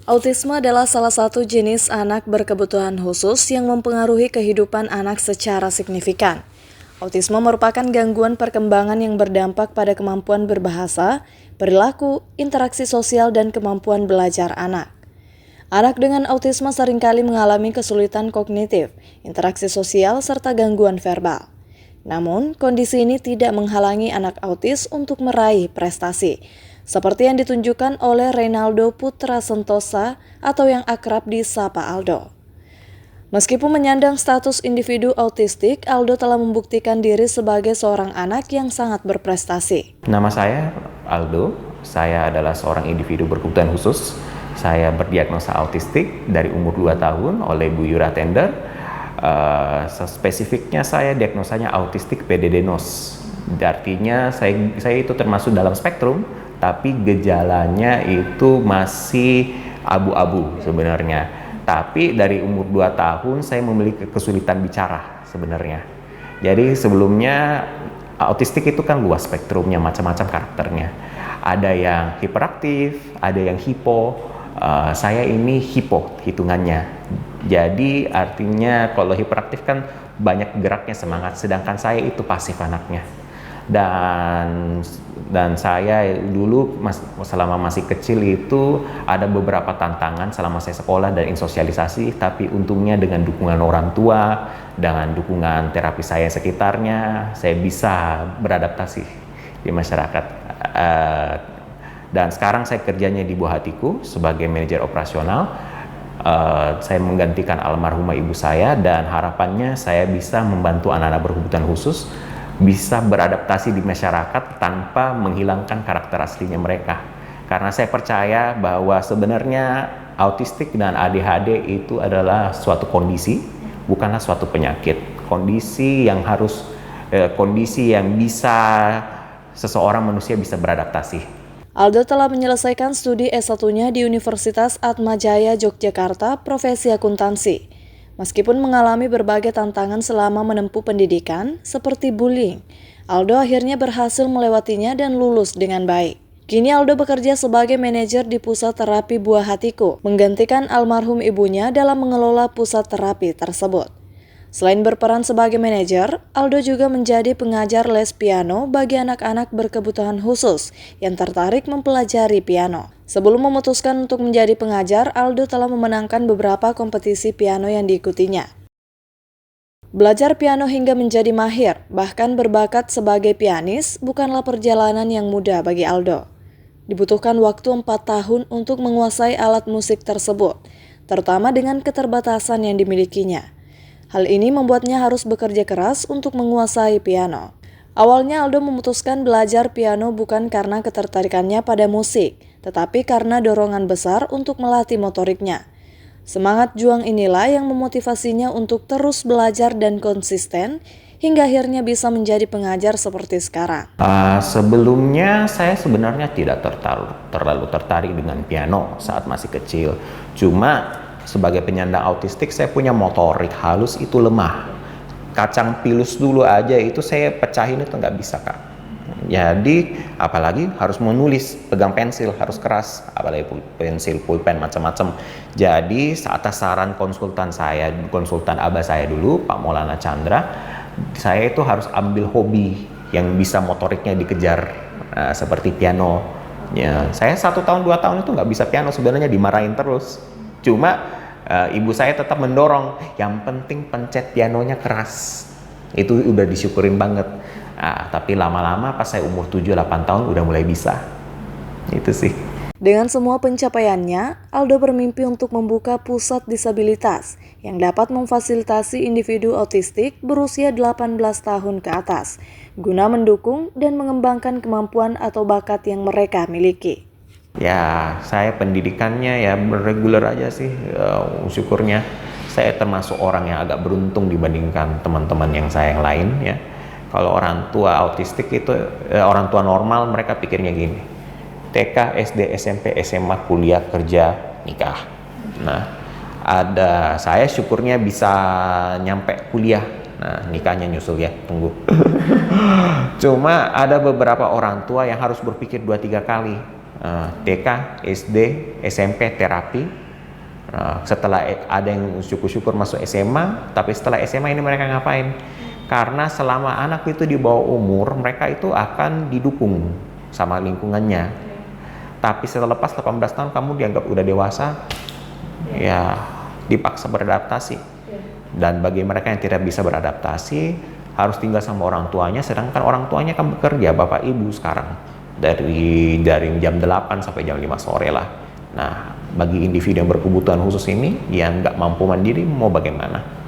Autisme adalah salah satu jenis anak berkebutuhan khusus yang mempengaruhi kehidupan anak secara signifikan. Autisme merupakan gangguan perkembangan yang berdampak pada kemampuan berbahasa, perilaku, interaksi sosial, dan kemampuan belajar anak. Anak dengan autisme seringkali mengalami kesulitan kognitif, interaksi sosial, serta gangguan verbal. Namun, kondisi ini tidak menghalangi anak autis untuk meraih prestasi, seperti yang ditunjukkan oleh Reynaldo Putra Sentosa atau yang akrab disapa Aldo. Meskipun menyandang status individu autistik, Aldo telah membuktikan diri sebagai seorang anak yang sangat berprestasi. Nama saya Aldo, saya adalah seorang individu berkebutuhan khusus. Saya berdiagnosa autistik dari umur 2 tahun oleh Bu Yura Tender. Spesifiknya saya diagnosanya autistik PDD-NOS. Artinya saya itu termasuk dalam spektrum, tapi gejalanya itu masih abu-abu sebenarnya. Tapi dari umur 2 tahun saya memiliki kesulitan bicara sebenarnya. Jadi sebelumnya autistik itu kan luas spektrumnya, macam-macam karakternya. Ada yang hiperaktif, ada yang hipo. Saya ini hipo hitungannya. Jadi artinya kalau hiperaktif kan banyak geraknya, semangat, sedangkan saya itu pasif anaknya. Dan saya dulu selama masih kecil itu ada beberapa tantangan selama saya sekolah dan sosialisasi, tapi untungnya dengan dukungan orang tua, dengan dukungan terapi saya sekitarnya, saya bisa beradaptasi di masyarakat. Dan sekarang saya kerjanya di Buah Hatiku sebagai manajer operasional. Saya menggantikan almarhumah ibu saya, dan harapannya saya bisa membantu anak-anak berkebutuhan khusus bisa beradaptasi di masyarakat tanpa menghilangkan karakter aslinya mereka. Karena saya percaya bahwa sebenarnya autistik dan ADHD itu adalah suatu kondisi, bukanlah suatu penyakit. Kondisi yang bisa seseorang manusia bisa beradaptasi. Aldo telah menyelesaikan studi S1-nya di Universitas Atmajaya Yogyakarta, profesi akuntansi. Meskipun mengalami berbagai tantangan selama menempuh pendidikan, seperti bullying, Aldo akhirnya berhasil melewatinya dan lulus dengan baik. Kini Aldo bekerja sebagai manajer di Pusat Terapi Buah Hatiku, menggantikan almarhum ibunya dalam mengelola pusat terapi tersebut. Selain berperan sebagai manajer, Aldo juga menjadi pengajar les piano bagi anak-anak berkebutuhan khusus yang tertarik mempelajari piano. Sebelum memutuskan untuk menjadi pengajar, Aldo telah memenangkan beberapa kompetisi piano yang diikutinya. Belajar piano hingga menjadi mahir, bahkan berbakat sebagai pianis, bukanlah perjalanan yang mudah bagi Aldo. Dibutuhkan waktu 4 tahun untuk menguasai alat musik tersebut, terutama dengan keterbatasan yang dimilikinya. Hal ini membuatnya harus bekerja keras untuk menguasai piano. Awalnya Aldo memutuskan belajar piano bukan karena ketertarikannya pada musik, tetapi karena dorongan besar untuk melatih motoriknya. Semangat juang inilah yang memotivasinya untuk terus belajar dan konsisten, hingga akhirnya bisa menjadi pengajar seperti sekarang. Sebelumnya saya sebenarnya tidak terlalu tertarik dengan piano saat masih kecil. Cuma sebagai penyandang autistik saya punya motorik halus itu lemah. Kacang pilus dulu aja itu saya pecahin itu nggak bisa, Kak. Jadi apalagi harus menulis, pegang pensil harus keras, apalagi pensil, pulpen, macam-macam. Jadi atas saran konsultan abah saya dulu, Pak Maulana Chandra, saya itu harus ambil hobi yang bisa motoriknya dikejar, seperti piano. Ya, saya 1 tahun 2 tahun itu nggak bisa piano, sebenarnya dimarahin terus. Cuma ibu saya tetap mendorong, yang penting pencet pianonya keras. Itu udah disyukurin banget. Tapi lama-lama pas saya umur 7-8 tahun udah mulai bisa. Itu sih. Dengan semua pencapaiannya, Aldo bermimpi untuk membuka pusat disabilitas yang dapat memfasilitasi individu autistik berusia 18 tahun ke atas, guna mendukung dan mengembangkan kemampuan atau bakat yang mereka miliki. Ya, saya pendidikannya ya reguler aja sih, syukurnya. Saya termasuk orang yang agak beruntung dibandingkan teman-teman yang saya yang lain ya. Kalau orang tua autistik itu, orang tua normal mereka pikirnya gini, TK, SD, SMP, SMA, kuliah, kerja, nikah. Nah, saya syukurnya bisa nyampe kuliah. Nah, nikahnya nyusul ya, tunggu. Cuma ada beberapa orang tua yang harus berpikir 2-3 kali. TK, SD, SMP terapi. Setelah ada yang syukur-syukur masuk SMA, tapi setelah SMA ini mereka ngapain? Karena selama anak itu di bawah umur, mereka itu akan didukung sama lingkungannya. Tapi setelah lepas 18 tahun kamu dianggap udah dewasa, ya dipaksa beradaptasi. Dan bagi mereka yang tidak bisa beradaptasi, harus tinggal sama orang tuanya, sedangkan orang tuanya kan bekerja, bapak ibu sekarang dari jam 8 sampai jam 5 sore lah. Nah, bagi individu yang berkebutuhan khusus ini yang nggak mampu mandiri, mau bagaimana?